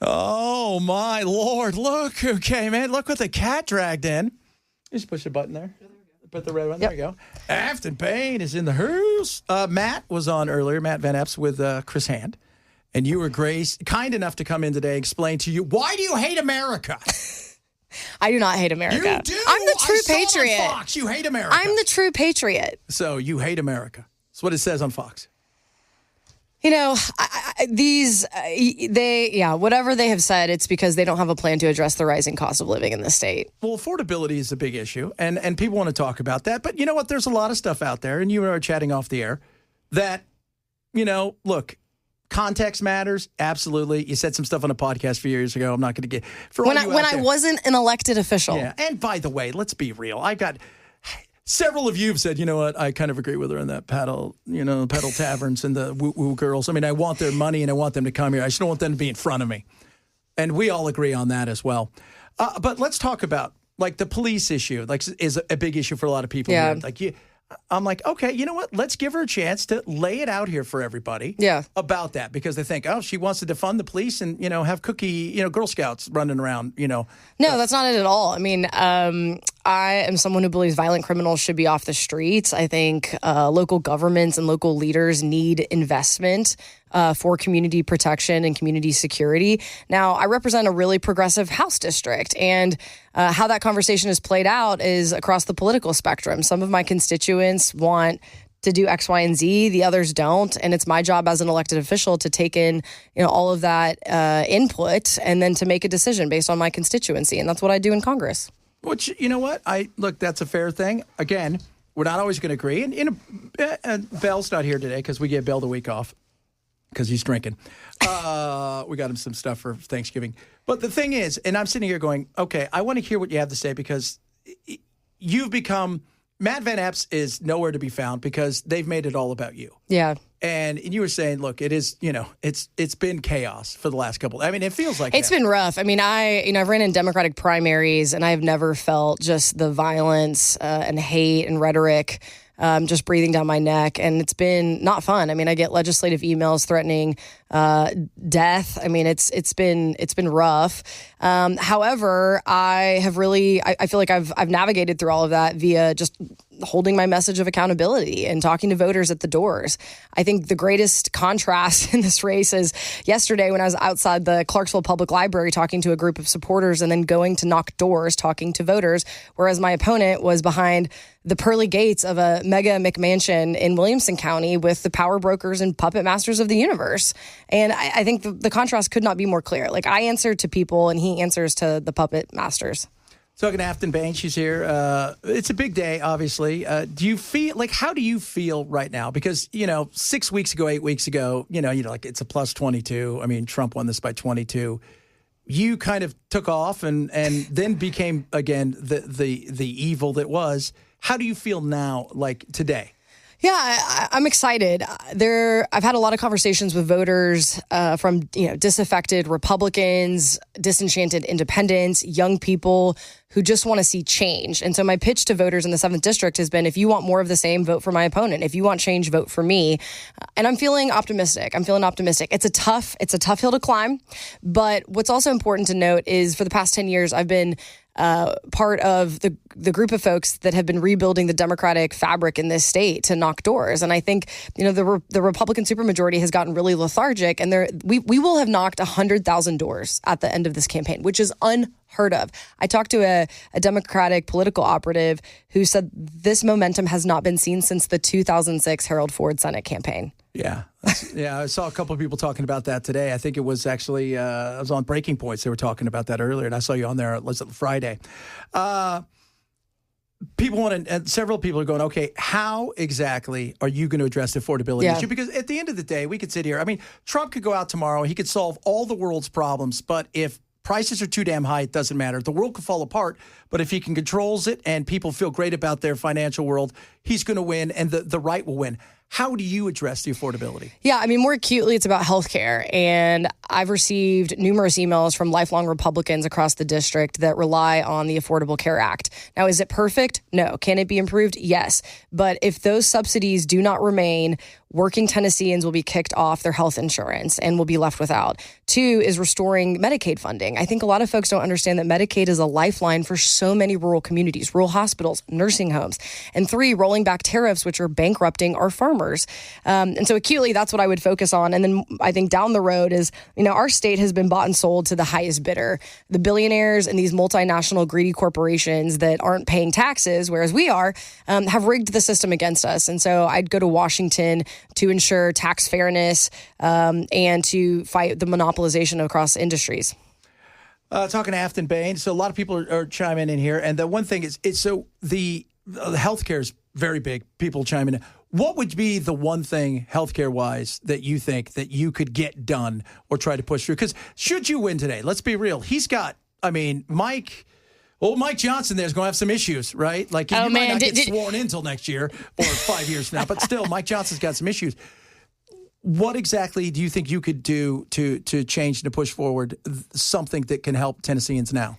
Oh, my Lord. Look. Okay, man. Look what the cat dragged in. Just push the button there. Put the red one. Yep. There you go. Afton Payne is in the house. Matt was on earlier, Matt Van Epps with Chris Hand. And you were, Grace, kind enough to come in today, explain to you, why do you hate America? I do not hate America. You do? I'm the true patriot. On Fox. You hate America. I'm the true patriot. So you hate America. That's what it says on Fox. You know, whatever they have said, it's because they don't have a plan to address the rising cost of living in this state. Well, affordability is a big issue, and people want to talk about that. But you know what? There's a lot of stuff out there, and you and I are chatting off the air, that, look, context matters. Absolutely. You said some stuff on a podcast a few years ago. I'm not going to get... When I wasn't an elected official. Yeah, and by the way, let's be real. I've got... Several of you have said, you know what, I kind of agree with her on that pedal taverns and the woo-woo girls. I mean, I want their money and I want them to come here. I just don't want them to be in front of me. And we all agree on that as well. But let's talk about, the police issue, is a big issue for a lot of people here. I'm like, okay, you know what? Let's give her a chance to lay it out here for everybody about that, because they think, oh, she wants to defund the police and, have Girl Scouts running around, No, that's not it at all. I mean, I am someone who believes violent criminals should be off the streets. I think local governments and local leaders need investment for community protection and community security. Now, I represent a really progressive House district, and how that conversation is played out is across the political spectrum. Some of my constituents want to do X, Y, and Z. The others don't. And it's my job as an elected official to take in, all of that input and then to make a decision based on my constituency. And that's what I do in Congress. Which, you know what? Look, that's a fair thing. Again, we're not always going to agree. And Bell's not here today because we gave Bell the week off because he's drinking. We got him some stuff for Thanksgiving. But the thing is, and I'm sitting here going, okay, I want to hear what you have to say, because you've become... Matt Van Epps is nowhere to be found because they've made it all about you. Yeah. And you were saying, look, it is, it's been chaos for the last couple. I mean, it feels like it's been rough. I mean, I've ran in Democratic primaries, and I've never felt just the violence and hate and rhetoric just breathing down my neck. And it's been not fun. I mean, I get legislative emails threatening death. I mean, it's been rough. However, I feel like I've navigated through all of that via just holding my message of accountability and talking to voters at the doors. I think the greatest contrast in this race is yesterday when I was outside the Clarksville Public Library talking to a group of supporters and then going to knock doors talking to voters, whereas my opponent was behind the pearly gates of a mega McMansion in Williamson County with the power brokers and puppet masters of the universe. And I think the contrast could not be more clear. I answer to people and he answers to the puppet masters. Talking to Afton Payne, she's here. It's a big day, obviously. Do you feel how do you feel right now? Because 6 weeks ago, 8 weeks ago, it's a plus 22. I mean, Trump won this by 22. You kind of took off and then became again the evil that was. How do you feel now, today? Yeah, I'm excited. I've had a lot of conversations with voters from disaffected Republicans, disenchanted independents, young people who just want to see change. And so my pitch to voters in the 7th District has been, if you want more of the same, vote for my opponent. If you want change, vote for me. And I'm feeling optimistic. It's a tough hill to climb. But what's also important to note is for the past 10 years, I've been part of the group of folks that have been rebuilding the democratic fabric in this state to knock doors. And I think, the Republican supermajority has gotten really lethargic, and we will have knocked 100,000 doors at the end of this campaign, which is unheard of. I talked to a Democratic political operative who said this momentum has not been seen since the 2006 Harold Ford Senate campaign. Yeah. Yeah, I saw a couple of people talking about that today. I think it was actually, I was on Breaking Points. They were talking about that earlier, and I saw you on there. Was it Friday? Several people are going, okay, how exactly are you going to address the affordability issue? Because at the end of the day, we could sit here. I mean, Trump could go out tomorrow. He could solve all the world's problems. But if prices are too damn high, it doesn't matter. The world could fall apart. But if he controls it and people feel great about their financial world, he's going to win, and the right will win. How do you address the affordability? Yeah, I mean, more acutely, it's about healthcare. And I've received numerous emails from lifelong Republicans across the district that rely on the Affordable Care Act. Now, is it perfect? No. Can it be improved? Yes. But if those subsidies do not remain, working Tennesseans will be kicked off their health insurance and will be left without. 2 is restoring Medicaid funding. I think a lot of folks don't understand that Medicaid is a lifeline for so many rural communities, rural hospitals, nursing homes. And 3, rolling back tariffs, which are bankrupting our farmers. And so acutely, that's what I would focus on. And then I think down the road is, our state has been bought and sold to the highest bidder. The billionaires and these multinational greedy corporations that aren't paying taxes, whereas we are, have rigged the system against us. And so I'd go to Washington to ensure tax fairness and to fight the monopolization across industries. Talking to Afton Bain. So a lot of people are chiming in here. And the one thing is, the healthcare is very big. People chiming in. What would be the one thing healthcare-wise that you think that you could get done or try to push through? Because should you win today, let's be real. He's got, Mike Johnson there's going to have some issues, right? Like, might not get sworn in until next year or 5 years from now. But still, Mike Johnson's got some issues. What exactly do you think you could do to change and to push forward something that can help Tennesseans now?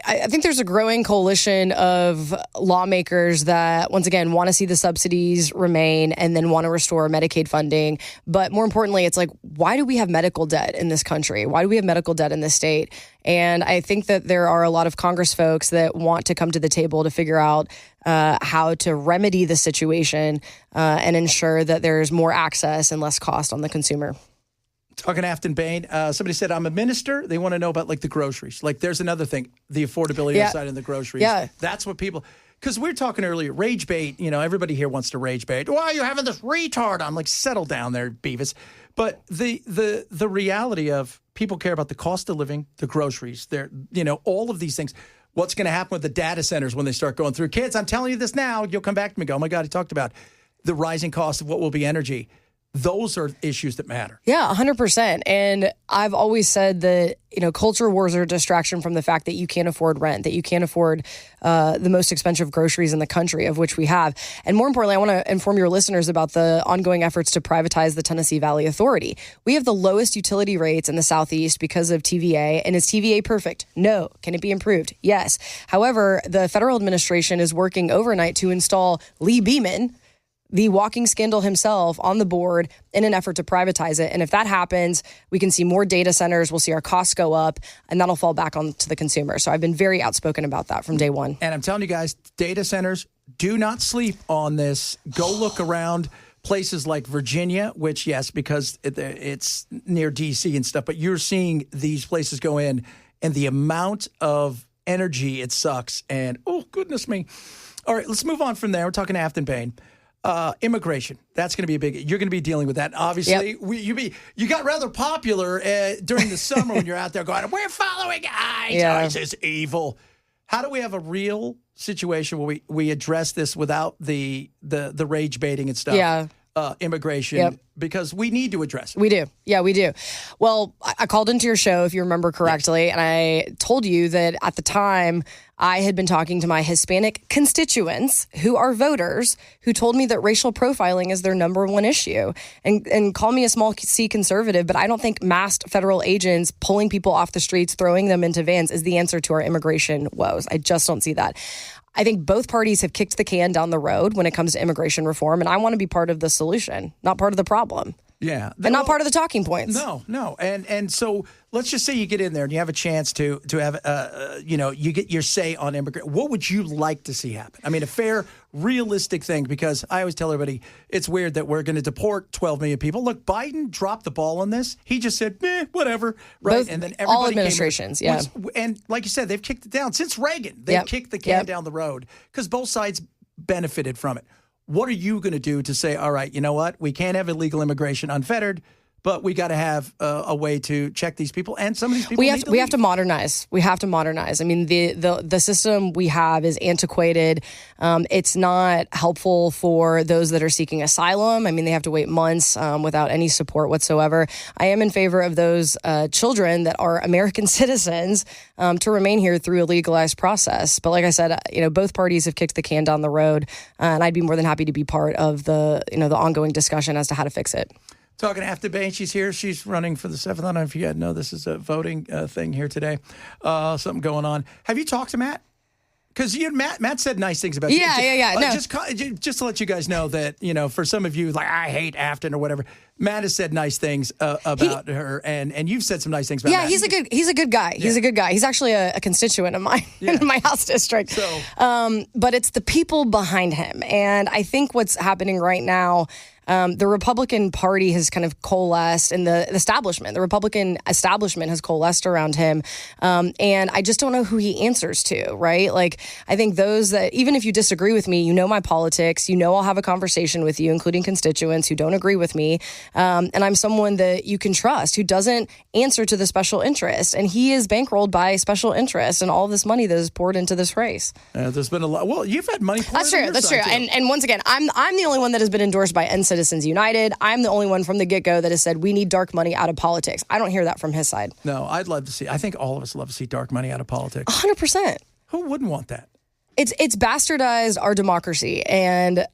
I think there's a growing coalition of lawmakers that, once again, want to see the subsidies remain and then want to restore Medicaid funding. But more importantly, it's like, why do we have medical debt in this country? Why do we have medical debt in this state? And I think that there are a lot of Congress folks that want to come to the table to figure out how to remedy the situation and ensure that there's more access and less cost on the consumer. Talking to Afton Bain, somebody said, I'm a minister. They want to know about, the groceries. There's another thing, the affordability side of the groceries. Yeah. That's what people, because we were talking earlier, rage bait, everybody here wants to rage bait. Why are you having this retard? I'm like, settle down there, Beavis. But the reality of people care about the cost of living, the groceries, all of these things. What's going to happen with the data centers when they start going through? Kids, I'm telling you this now. You'll come back to me and go, oh, my God, he talked about the rising cost of what will be energy. Those are issues that matter. Yeah, 100%. And I've always said that, culture wars are a distraction from the fact that you can't afford rent, that you can't afford the most expensive groceries in the country, of which we have. And more importantly, I want to inform your listeners about the ongoing efforts to privatize the Tennessee Valley Authority. We have the lowest utility rates in the Southeast because of TVA. And is TVA perfect? No. Can it be improved? Yes. However, the federal administration is working overnight to install Lee Beeman, the walking scandal himself, on the board in an effort to privatize it. And if that happens, we can see more data centers, we'll see our costs go up, and that'll fall back on to the consumer. So I've been very outspoken about that from day one. And I'm telling you guys, data centers, do not sleep on this. Go look around places like Virginia, which, yes, because it's near D.C. and stuff, but you're seeing these places go in, and the amount of energy it sucks. And, oh, goodness me. All right, let's move on from there. We're talking to Afton Bain. Immigration. That's going to be a big. You're going to be dealing with that. Obviously, yep. You got rather popular during the summer when you're out there going, "We're following ICE. Yeah. ICE is evil." How do we have a real situation where we address this without the rage baiting and stuff? Yeah. Immigration, yep. Because we need to address it. We do. Yeah, we do. Well, I called into your show, if you remember correctly, and I told you that at the time I had been talking to my Hispanic constituents who are voters who told me that racial profiling is their number one issue. And call me a small C conservative, but I don't think masked federal agents pulling people off the streets, throwing them into vans is the answer to our immigration woes. I just don't see that. I think both parties have kicked the can down the road when it comes to immigration reform, and I want to be part of the solution, not part of the problem. Yeah. And not part of the talking points. No. And so let's just say you get in there and you have a chance to have, you get your say on immigrant. What would you like to see happen? I mean, a fair, realistic thing, because I always tell everybody it's weird that we're going to deport 12 million people. Look, Biden dropped the ball on this. He just said, whatever. Right. Both, and then everybody all administrations, came in, and like you said, they've kicked it down since Reagan. They've kicked the can down the road because both sides benefited from it. What are you going to do to say, all right, you know what? We can't have illegal immigration unfettered, but we got to have a way to check these people. And some of these people we have to modernize. We have to modernize. I mean, the system we have is antiquated. It's not helpful for those that are seeking asylum. I mean, they have to wait months without any support whatsoever. I am in favor of those children that are American citizens to remain here through a legalized process. But like I said, both parties have kicked the can down the road, and I'd be more than happy to be part of the ongoing discussion as to how to fix it. Talking to Afton Bain, she's here. She's running for the 7th. I don't know if you guys know this is a voting thing here today. Something going on. Have you talked to Matt? Because Matt said nice things about you. Yeah. No. Just to let you guys know that, for some of you, like, I hate Afton or whatever, Matt has said nice things about her, and you've said some nice things about Matt. He's a good guy. Yeah. He's a good guy. He's actually a constituent of mine in my house district. So, but it's the people behind him. And I think what's happening right now, the Republican Party has kind of coalesced, and the Republican establishment has coalesced around him. And I just don't know who he answers to, right? Like, I think those that, even if you disagree with me, my politics, I'll have a conversation with you, including constituents who don't agree with me. And I'm someone that you can trust, who doesn't answer to the special interest. And he is bankrolled by special interest and all this money that is poured into this race. There's been a lot. Well, you've had money poured into your That's true. And once again, I'm the only one that has been endorsed by Citizens United. I'm the only one from the get-go that has said we need dark money out of politics. I don't hear that from his side. No, I'd love to see. I think all of us love to see dark money out of politics. 100%. Who wouldn't want that? It's bastardized our democracy. And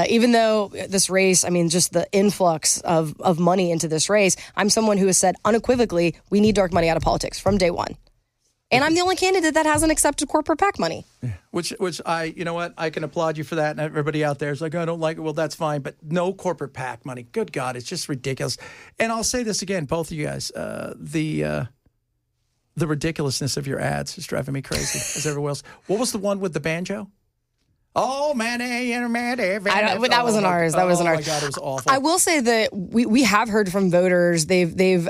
even though this race, just the influx of money into this race, I'm someone who has said unequivocally, we need dark money out of politics from day one. And I'm the only candidate that hasn't accepted corporate PAC money. Yeah. Which I can applaud you for that. And everybody out there is like, I don't like it. Well, that's fine. But no corporate PAC money. Good God, it's just ridiculous. And I'll say this again, both of you guys, the ridiculousness of your ads is driving me crazy, as everyone else. What was the one with the banjo? Oh, man, that wasn't ours. That wasn't ours. Oh, my God, it was awful. I will say that we have heard from voters. They've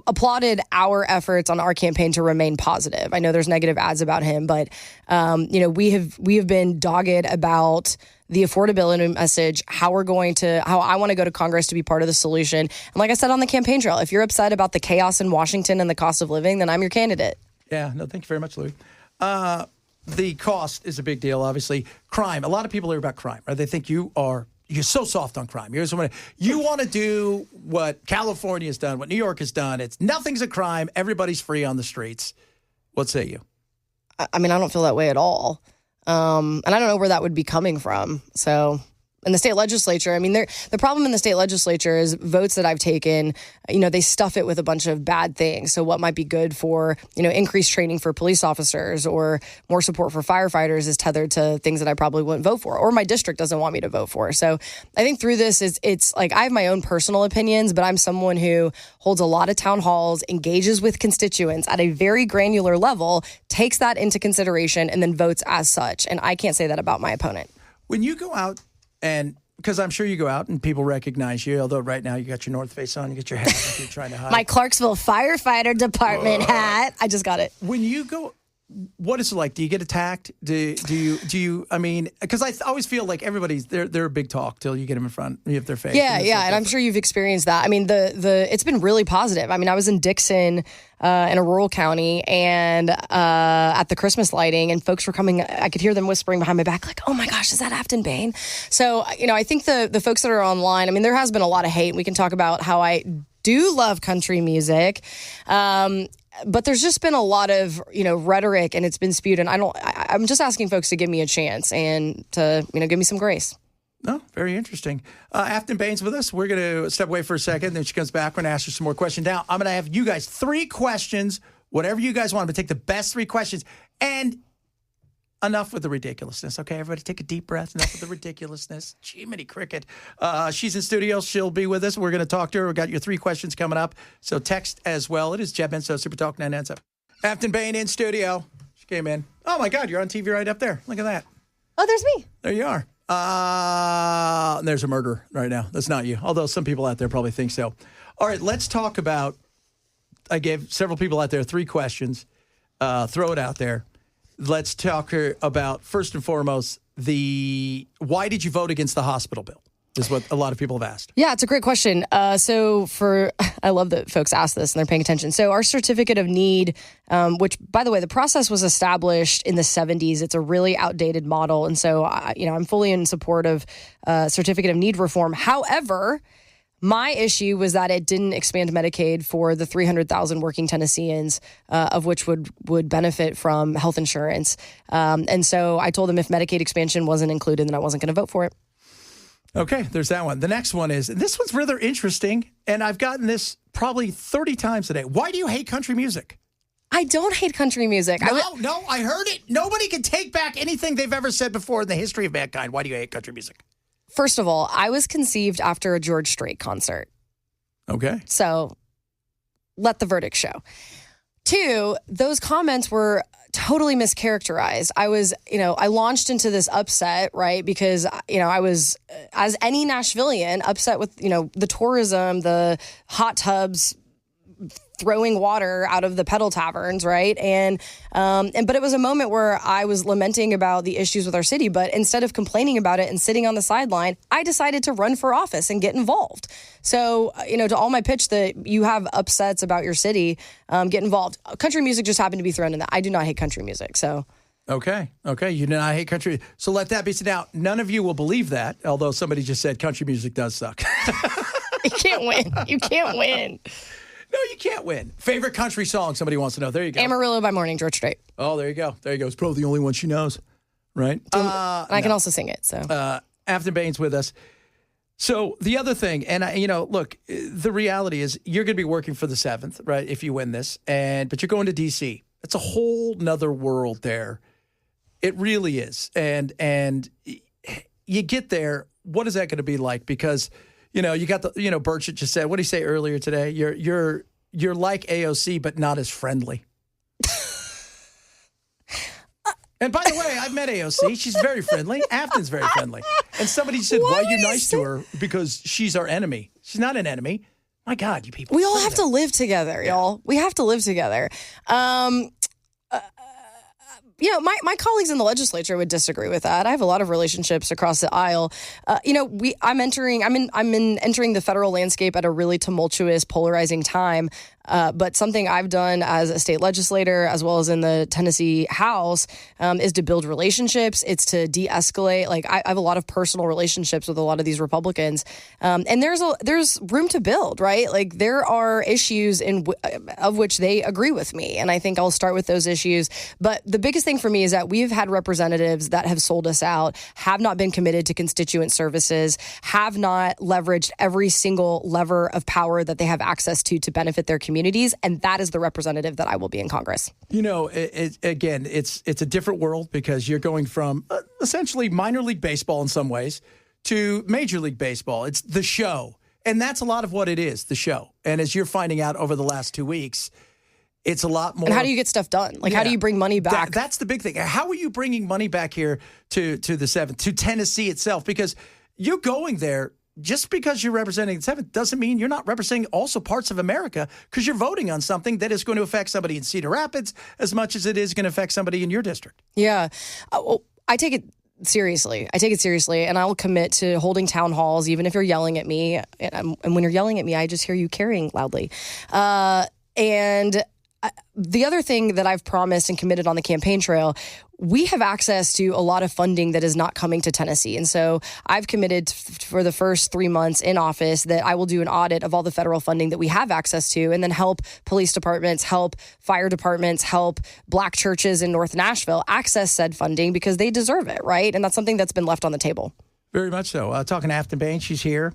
applauded our efforts on our campaign to remain positive. I know there's negative ads about him, but we have been dogged about the affordability message, how I want to go to Congress to be part of the solution. And like I said on the campaign trail, if you're upset about the chaos in Washington and the cost of living, then I'm your candidate. Yeah, no, thank you very much, Louis. The cost is a big deal, obviously. Crime. A lot of people hear about crime, right? They think you're so soft on crime. You want to do what California has done, what New York has done. Nothing's a crime. Everybody's free on the streets. What say you? I don't feel that way at all. And I don't know where that would be coming from. So in the state legislature, the problem in the state legislature is votes that I've taken, they stuff it with a bunch of bad things. So what might be good for, increased training for police officers or more support for firefighters is tethered to things that I probably wouldn't vote for, or my district doesn't want me to vote for. So I think through this, it's like I have my own personal opinions, but I'm someone who holds a lot of town halls, engages with constituents at a very granular level, takes that into consideration, and then votes as such. And I can't say that about my opponent. When you go out, and because I'm sure you go out and people recognize you, although right now you got your North Face on, you get your hat, like you're trying to hide. My Clarksville Firefighter Department hat. I just got it. When you go, what is it like? Do you get attacked? Do you? Because I always feel like everybody's they're a big talk till you get them in front of their face. Yeah, and I'm sure you've experienced that. It's been really positive. I was in Dixon, in a rural county, and at the Christmas lighting, and folks were coming. I could hear them whispering behind my back, like, "Oh my gosh, is that Afton Bain?" So I think the folks that are online. there has been a lot of hate. We can talk about how I do love country music. But there's just been a lot of, rhetoric, and it's been spewed. And I'm just asking folks to give me a chance and to, give me some grace. No, very interesting. Afton Bain's with us. We're going to step away for a second. Then she comes back. We're going to ask her some more questions. Now, I'm going to have you guys 3 questions, whatever you guys want. I'm going to take the best 3 questions. And enough with the ridiculousness. Okay, everybody take a deep breath. Enough with the ridiculousness. Jiminy Cricket. She's in studio. She'll be with us. We're going to talk to her. We've got your 3 questions coming up. So text as well. It is Jeb Benson, Super Talk 997. Afton Bain in studio. She came in. Oh, my God. You're on TV right up there. Look at that. Oh, there's me. There you are. And there's a murder right now. That's not you. Although some people out there probably think so. All right, let's talk about, I gave several people out there 3 questions. Throw it out there. Let's talk about, first and foremost, why did you vote against the hospital bill? Is what a lot of people have asked. Yeah, it's a great question. I love that folks ask this and they're paying attention. So our certificate of need, which, by the way, the process was established in the 70s. It's a really outdated model. And so, I'm fully in support of certificate of need reform. However, my issue was that it didn't expand Medicaid for the 300,000 working Tennesseans, of which would benefit from health insurance. And so I told them if Medicaid expansion wasn't included, then I wasn't going to vote for it. Okay, there's that one. The next one is, this one's rather interesting, and I've gotten this probably 30 times today. Why do you hate country music? I don't hate country music. No, I heard it. Nobody can take back anything they've ever said before in the history of mankind. Why do you hate country music? First of all, I was conceived after a George Strait concert. Okay. So let the verdict show. 2, those comments were totally mischaracterized. I launched into this upset, right? Because, I was, as any Nashvilleian, upset with, the tourism, the hot tubs, throwing water out of the pedal taverns, right? But it was a moment where I was lamenting about the issues with our city. But instead of complaining about it and sitting on the sideline, I decided to run for office and get involved. So, to all my pitch that you have upsets about your city, get involved. Country music just happened to be thrown in that. I do not hate country music, so. Okay. You do not hate country. So let that be said. Now, none of you will believe that, although somebody just said country music does suck. You can't win. You can't win. No, you can't win. Favorite country song, somebody wants to know. There you go. Amarillo by Morning, George Strait. Oh, there you go. It's probably the only one she knows, right? I can also sing it. So Afton Bain's with us. So the other thing, and look, the reality is you're going to be working for the 7th, right, if you win this, but you're going to D.C. It's a whole nother world there. It really is. And you get there, what is that going to be like? Because you got the, Burchett just said, what did he say earlier today? You're like AOC, but not as friendly. And by the way, I've met AOC. She's very friendly. Afton's very friendly. And somebody said, why are you nice to her? Because she's our enemy. She's not an enemy. My God, you people. We all have to live together, y'all. We have to live together. My colleagues in the legislature would disagree with that. I have a lot of relationships across the aisle. I'm entering the federal landscape at a really tumultuous, polarizing time. But something I've done as a state legislator, as well as in the Tennessee House, is to build relationships. It's to de-escalate. Like I have a lot of personal relationships with a lot of these Republicans, and there's room to build. Right, like there are issues of which they agree with me, and I think I'll start with those issues. But the biggest thing for me is that we've had representatives that have sold us out, have not been committed to constituent services, have not leveraged every single lever of power that they have access to benefit their communities, and that is the representative that I will be in Congress. Again, it's a different world because you're going from essentially minor league baseball in some ways to Major League Baseball. It's the show, and that's a lot of what it is, the show. And as you're finding out over the last 2 weeks, it's a lot more. And how do you get stuff done? Like, how do you bring money back? That's the big thing. How are you bringing money back here to the 7th, to Tennessee itself? Because you're going there. Just because you're representing the 7th doesn't mean you're not representing also parts of America, because you're voting on something that is going to affect somebody in Cedar Rapids as much as it is going to affect somebody in your district. Yeah. I take it seriously. And I will commit to holding town halls, even if you're yelling at me. And when you're yelling at me, I just hear you carrying loudly. The other thing that I've promised and committed on the campaign trail, we have access to a lot of funding that is not coming to Tennessee. And so I've committed for the first 3 months in office that I will do an audit of all the federal funding that we have access to, and then help police departments, help fire departments, help Black churches in North Nashville access said funding because they deserve it, right? And that's something that's been left on the table. Very much so. Talking to Afton Bain, she's here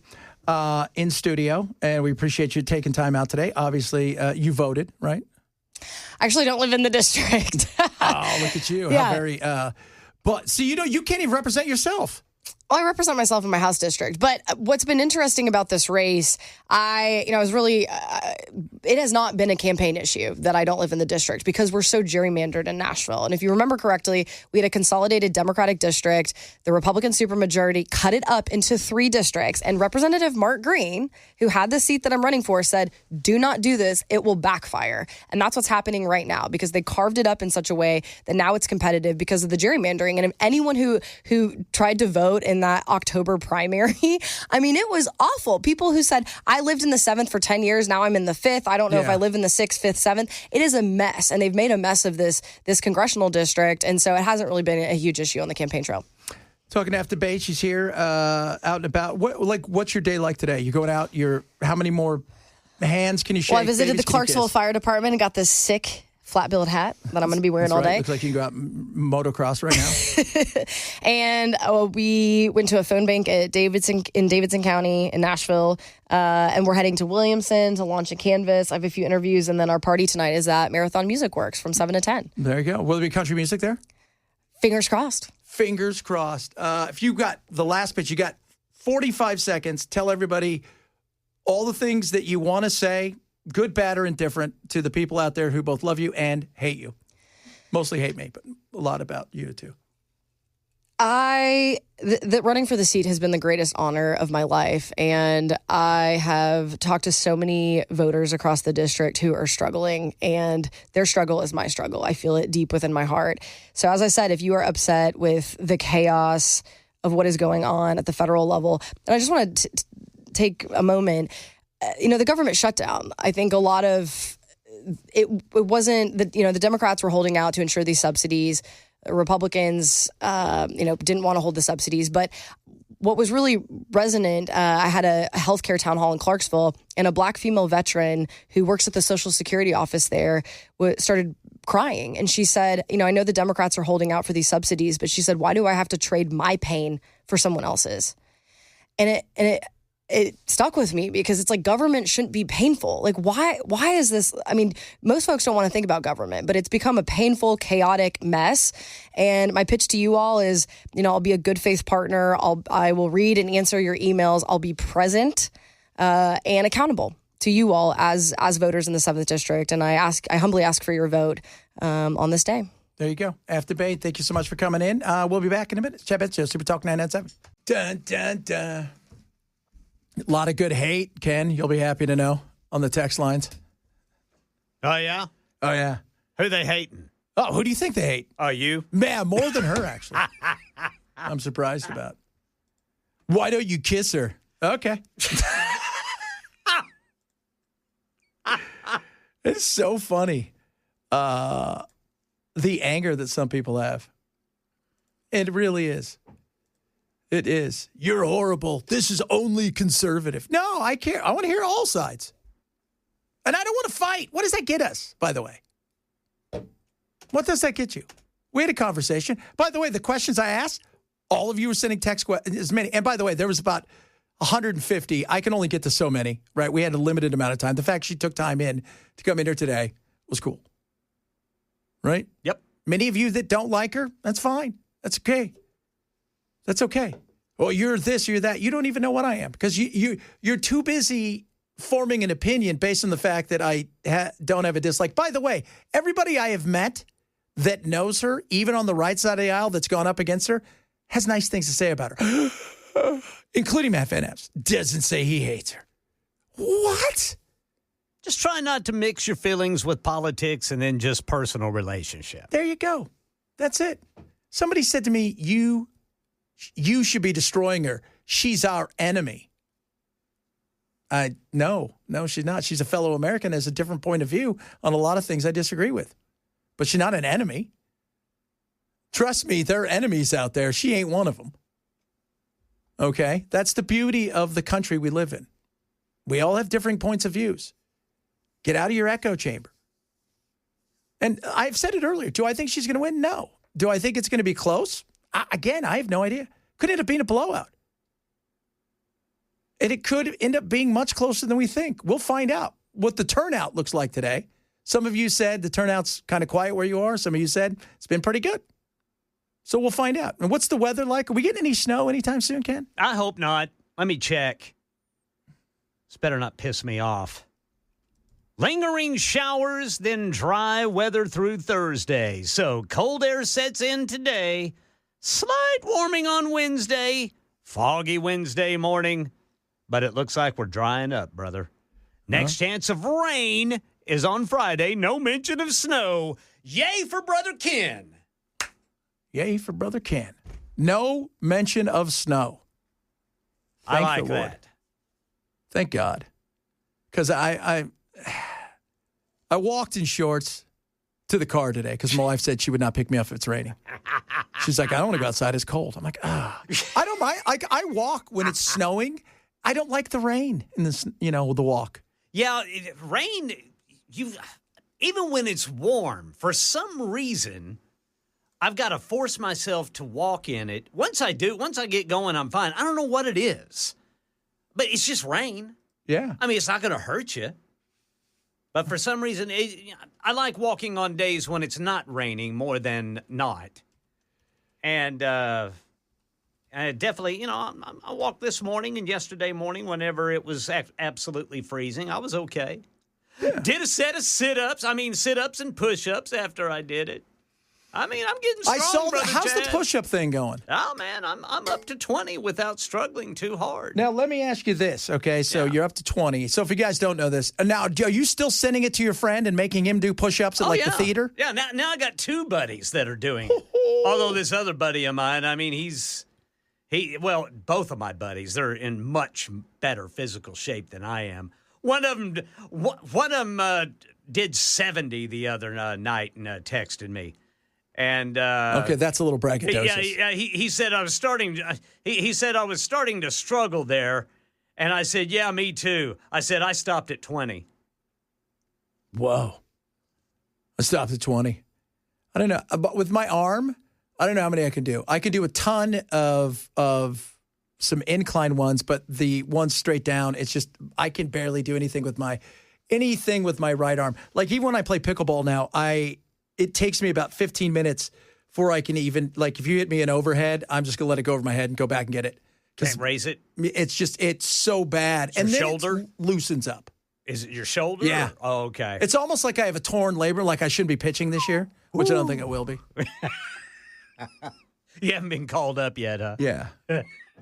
in studio, and we appreciate you taking time out today. Obviously, you voted, right? I actually don't live in the district. Oh, look at you. Yeah. How very, but see, you can't even represent yourself. Well, I represent myself in my House district. But what's been interesting about this race, I was really, it has not been a campaign issue that I don't live in the district because we're so gerrymandered in Nashville. And if you remember correctly, we had a consolidated Democratic district. The Republican supermajority cut it up into 3 districts. And Representative Mark Green, who had the seat that I'm running for, said, do not do this. It will backfire. And that's what's happening right now because they carved it up in such a way that now it's competitive because of the gerrymandering. And if anyone who tried to vote in that October primary, I mean, it was awful. People who said, I lived in the 7th for 10 years. Now I'm in the 5th. I don't know if I live in the 6th, 5th, 7th. It is a mess. And they've made a mess of this congressional district. And so it hasn't really been a huge issue on the campaign trail. Talking to Afton Bain, she's here out and about. What's your day like today? You're going out. How many more hands can you shake? Well, I visited the Clarksville Fire Department and got this sick flat-billed hat that I'm going to be wearing all day. Looks like you can go out motocross right now. And we went to a phone bank at Davidson County in Nashville, and we're heading to Williamson to launch a canvas. I have a few interviews, and then our party tonight is at Marathon Music Works from 7 to 10. There you go. Will there be country music there? Fingers crossed. Fingers crossed. If you got the last pitch, you got 45 seconds. Tell everybody all the things that you want to say, good, bad, or indifferent, to the people out there who both love you and hate you. Mostly hate me, but a lot about you too. The running for the seat has been the greatest honor of my life, and I have talked to so many voters across the district who are struggling, and their struggle is my struggle. I feel it deep within my heart. So as I said, if you are upset with the chaos of what is going on at the federal level, and I just want to take a moment, the government shutdown, I think a lot of it wasn't that, the Democrats were holding out to ensure these subsidies. Republicans, didn't want to hold the subsidies. But what was really resonant, I had a healthcare town hall in Clarksville, and a Black female veteran who works at the Social Security office there started crying. And she said, I know the Democrats are holding out for these subsidies, but she said, why do I have to trade my pain for someone else's? And it stuck with me, because it's like, government shouldn't be painful. Like, why is this? I mean, most folks don't want to think about government, but it's become a painful, chaotic mess. And my pitch to you all is, I'll be a good faith partner. I will read and answer your emails. I'll be present and accountable to you all as voters in the 7th District. And I humbly ask for your vote on this day. There you go. After debate, thank you so much for coming in. We'll be back in a minute. Chad Benson, Super Talk 997. Dun, dun, dun. A lot of good hate, Ken. You'll be happy to know, on the text lines. Oh, yeah? Oh, yeah. Who they hating? Oh, who do you think they hate? Oh, you? Man, more than her, actually. I'm surprised about. Why don't you kiss her? Okay. It's so funny. The anger that some people have. It really is. It is. You're horrible. This is only conservative. No, I care. I want to hear all sides. And I don't want to fight. What does that get us, by the way? What does that get you? We had a conversation. By the way, the questions I asked, all of you were sending text as many. And by the way, there was about 150. I can only get to so many, right? We had a limited amount of time. The fact she took time in to come in here today was cool. Right? Yep. Many of you that don't like her, that's fine. That's okay. That's okay. Well, you're this, you're that. You don't even know what I am, because you're too busy forming an opinion based on the fact that I don't have a dislike. By the way, everybody I have met that knows her, even on the right side of the aisle that's gone up against her, has nice things to say about her, including Matt Van Epps. Doesn't say he hates her. What? Just try not to mix your feelings with politics and then just personal relationship. There you go. That's it. Somebody said to me, you should be destroying her. She's our enemy. No, she's not. She's a fellow American, has a different point of view on a lot of things I disagree with. But she's not an enemy. Trust me, there are enemies out there. She ain't one of them. Okay? That's the beauty of the country we live in. We all have differing points of views. Get out of your echo chamber. And I've said it earlier. Do I think she's going to win? No. Do I think it's going to be close? Again, I have no idea. Could end up being a blowout. And it could end up being much closer than we think. We'll find out what the turnout looks like today. Some of you said the turnout's kind of quiet where you are. Some of you said it's been pretty good. So we'll find out. And what's the weather like? Are we getting any snow anytime soon, Ken? I hope not. Let me check. This better not piss me off. Lingering showers, then dry weather through Thursday. So cold air sets in today. Slight warming on Wednesday. Foggy Wednesday morning. But it looks like we're drying up, brother. Next chance of rain is on Friday. No mention of snow. Yay for Brother Ken. Yay for Brother Ken. No mention of snow. I like that. Thank God. Because I walked in shorts to the car today because my wife said she would not pick me up if it's raining. She's like, I don't want to go outside. It's cold. I'm like, I don't mind. I walk when it's snowing. I don't like the rain in this, the walk. Yeah, rain, even when it's warm, for some reason, I've got to force myself to walk in it. Once I get going, I'm fine. I don't know what it is, but it's just rain. Yeah. I mean, it's not going to hurt you. But for some reason, I like walking on days when it's not raining more than not. And definitely, I walked this morning and yesterday morning whenever it was absolutely freezing. I was okay. Yeah. Did a set of sit-ups and push-ups after I did it. I mean, I'm getting strong, I saw Brother how's Chad. the push-up thing going? Oh, man, I'm up to 20 without struggling too hard. Now, let me ask you this, okay? So you're up to 20. So if you guys don't know this, now, are you still sending it to your friend and making him do push-ups at, the theater? Yeah, now I got two buddies that are doing it. Although this other buddy of mine, I mean, both of my buddies, they're in much better physical shape than I am. One of them did 70 the other night and texted me. And okay, that's a little braggadocious. Yeah. He said I was starting. He said I was starting to struggle there, and I said, "Yeah, me too." I said I stopped at 20. Whoa! I stopped at 20. I don't know, but with my arm, I don't know how many I can do. I can do a ton of some incline ones, but the ones straight down, it's just I can barely do anything with my right arm. Like even when I play pickleball now, it takes me about 15 minutes before I can even, like, if you hit me an overhead, I'm just going to let it go over my head and go back and get it. Can't raise it? It's so bad. It's and your shoulder? It loosens up. Is it your shoulder? Yeah. Oh, okay. It's almost like I have a torn labrum, like I shouldn't be pitching this year, which I don't think I will be. You haven't been called up yet, huh? Yeah.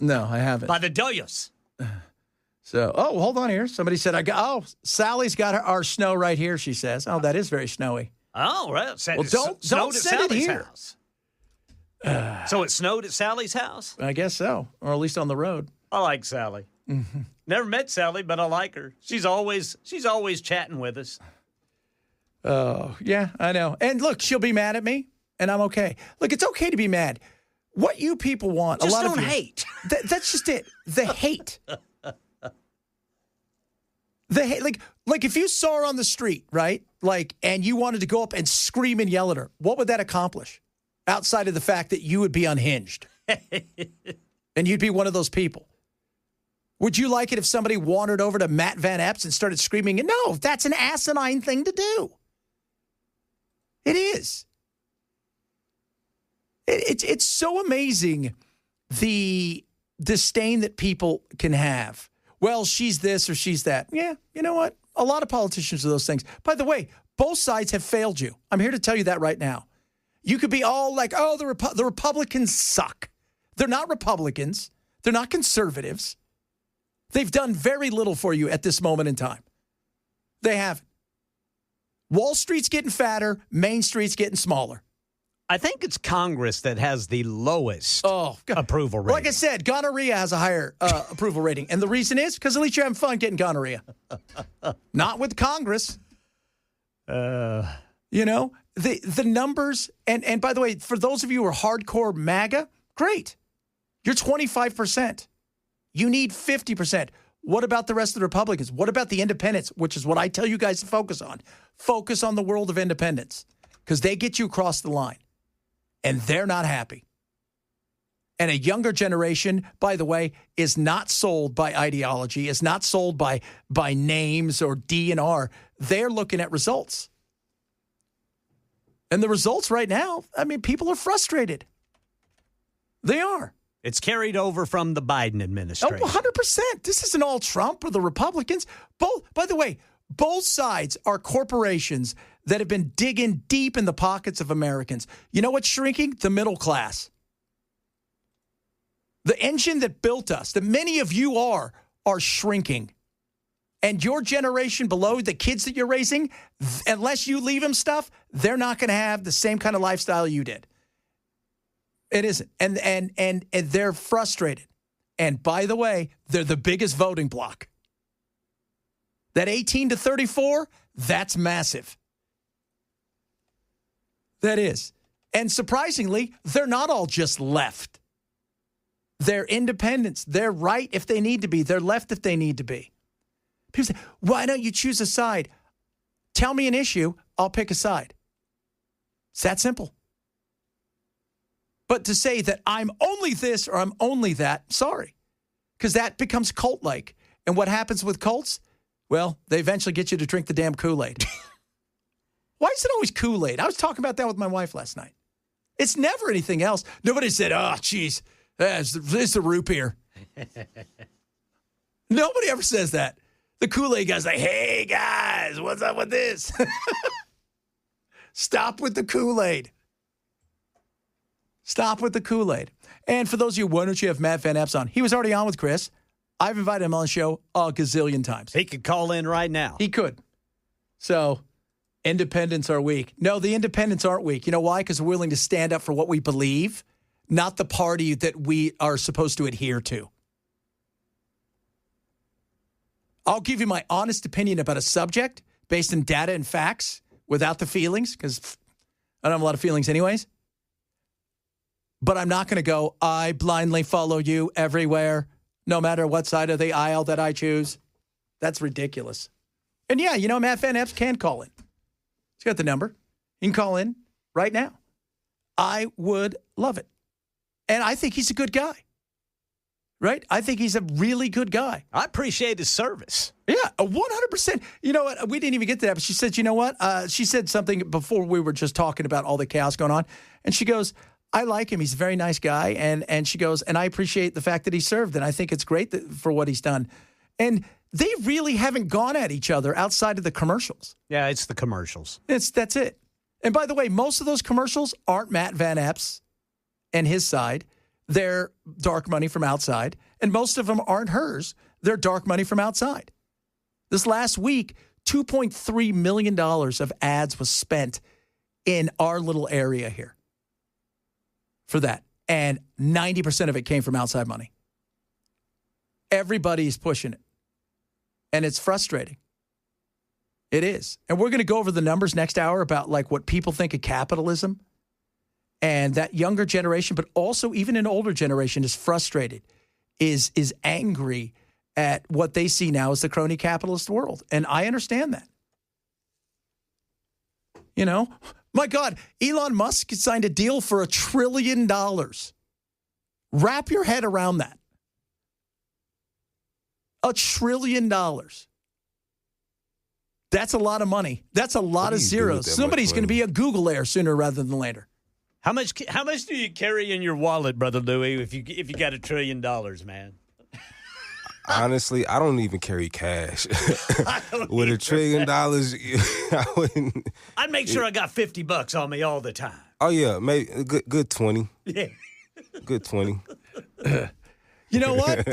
No, I haven't. By the Doyos. So, hold on here. Somebody said, Sally's got our snow right here, she says. Oh, that is very snowy. Oh, well, don't send Sally's it here. House. So it snowed at Sally's house? I guess so, or at least on the road. I like Sally. Mm-hmm. Never met Sally, but I like her. She's always chatting with us. Oh, yeah, I know. And look, she'll be mad at me, and I'm okay. Look, it's okay to be mad. What you people want, just a lot don't of you, hate. That's just it. The hate. The hate. Like if you saw her on the street, right? And you wanted to go up and scream and yell at her, what would that accomplish? Outside of the fact that you would be unhinged. And you'd be one of those people. Would you like it if somebody wandered over to Matt Van Epps and started screaming? No, that's an asinine thing to do. It is. It's so amazing the disdain that people can have. Well, she's this or she's that. Yeah, you know what? A lot of politicians are those things. By the way, both sides have failed you. I'm here to tell you that right now. You could be all like, oh, the Republicans suck. They're not Republicans. They're not conservatives. They've done very little for you at this moment in time. They haven't. Wall Street's getting fatter. Main Street's getting smaller. I think it's Congress that has the lowest approval rating. Like I said, gonorrhea has a higher approval rating. And the reason is because at least you're having fun getting gonorrhea. Not with Congress. The numbers, and by the way, for those of you who are hardcore MAGA, great. You're 25%. You need 50%. What about the rest of the Republicans? What about the independents, which is what I tell you guys to focus on? Focus on the world of independents because they get you across the line. And they're not happy. And a younger generation, by the way, is not sold by ideology, is not sold by names or D&R. They're looking at results. And the results right now, I mean, people are frustrated. They are. It's carried over from the Biden administration. Oh, 100%. This isn't all Trump or the Republicans. By the way, both sides are corporations that have been digging deep in the pockets of Americans. You know what's shrinking? The middle class. The engine that built us, that many of you are shrinking. And your generation below, the kids that you're raising, unless you leave them stuff, they're not going to have the same kind of lifestyle you did. It isn't. And they're frustrated. And by the way, they're the biggest voting bloc. That 18 to 34, that's massive. That is. And surprisingly, they're not all just left. They're independents. They're right if they need to be. They're left if they need to be. People say, why don't you choose a side? Tell me an issue. I'll pick a side. It's that simple. But to say that I'm only this or I'm only that, sorry. Because that becomes cult-like. And what happens with cults? Well, they eventually get you to drink the damn Kool-Aid. Why is it always Kool-Aid? I was talking about that with my wife last night. It's never anything else. Nobody said, oh, geez, it's the root beer. Nobody ever says that. The Kool-Aid guy's like, hey, guys, what's up with this? Stop with the Kool-Aid. Stop with the Kool-Aid. And for those of you, why don't you have Matt Van Epps on? He was already on with Chris. I've invited him on the show a gazillion times. He could call in right now. He could. So, independents are weak. No, the independents aren't weak. You know why? Because we're willing to stand up for what we believe, not the party that we are supposed to adhere to. I'll give you my honest opinion about a subject based on data and facts without the feelings, because I don't have a lot of feelings anyways. But I'm not going to go, I blindly follow you everywhere, no matter what side of the aisle that I choose. That's ridiculous. And yeah, you know, Matt Van Epps can call in. He's got the number. He can call in right now. I would love it. And I think he's a good guy. Right? I think he's a really good guy. I appreciate his service. Yeah, 100%. You know what? We didn't even get to that, but she said, you know what? She said something before we were just talking about all the chaos going on. And she goes, I like him. He's a very nice guy. And she goes, and I appreciate the fact that he served. And I think it's great for what he's done. And they really haven't gone at each other outside of the commercials. Yeah, it's the commercials. That's it. And by the way, most of those commercials aren't Matt Van Epps and his side. They're dark money from outside. And most of them aren't hers. They're dark money from outside. This last week, $2.3 million of ads was spent in our little area here for that. And 90% of it came from outside money. Everybody's pushing it. And it's frustrating. It is. And we're going to go over the numbers next hour about like what people think of capitalism. And that younger generation, but also even an older generation, is frustrated, is angry at what they see now as the crony capitalist world. And I understand that. You know, my God, Elon Musk signed a deal for $1 trillion. Wrap your head around that. $1 trillion. That's a lot of money. That's a lot of zeros. Somebody's going to be a Googleaire sooner rather than later. How much do you carry in your wallet, Brother Louie, if you got $1 trillion, man? Honestly, I don't even carry cash. With $1 trillion, I wouldn't. I'd make sure I got $50 on me all the time. Oh yeah, maybe a good 20. Yeah, good 20. You know what?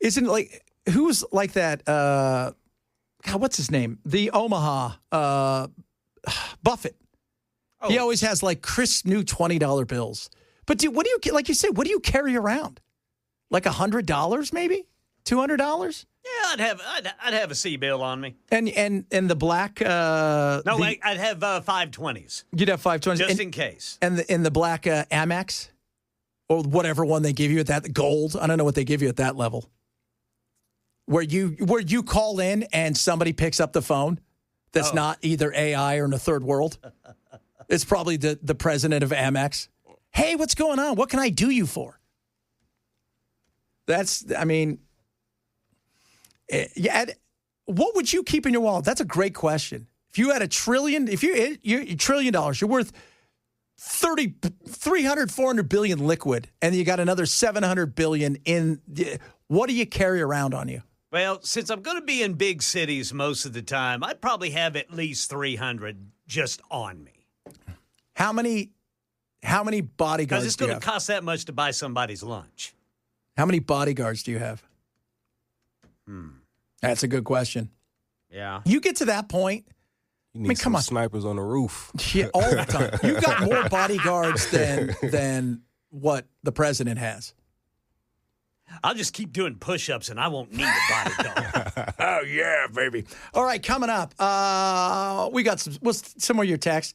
Isn't like who's like that? God, what's his name? The Omaha Buffett. Oh. He always has like crisp new $20 bills. But dude, what do you, like you said, what do you carry around? Like $100 maybe? $200? Yeah, I'd have a C-bill on me. And the black I'd have 520s. You'd have 520s just in case. And the black Amex or whatever one they give you at that gold. I don't know what they give you at that level. Where you call in and somebody picks up the phone that's not either AI or in a third world. It's probably the president of Amex. Hey, what's going on? What can I do you for? What would you keep in your wallet? That's a great question. If you had $1 trillion, you're $1 trillion, you're worth 300, 400 billion liquid, and you got another 700 billion in, what do you carry around on you? Well, since I'm going to be in big cities most of the time, I'd probably have at least 300 just on me. How many bodyguards? Because it's going to cost that much to buy somebody's lunch. How many bodyguards do you have? That's a good question. Yeah. You get to that point. You need some snipers on the roof. Yeah, all the time. You got more bodyguards than what the president has. I'll just keep doing push-ups, and I won't need a bodyguard. Oh, yeah, baby. All right, coming up, we got some more of your texts.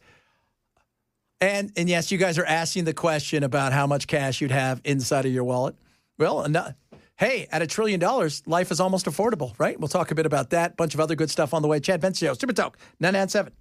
And yes, you guys are asking the question about how much cash you'd have inside of your wallet. Well, hey, at $1 trillion, life is almost affordable, right? We'll talk a bit about that. Bunch of other good stuff on the way. Chad Benson Show, Super Talk, 997.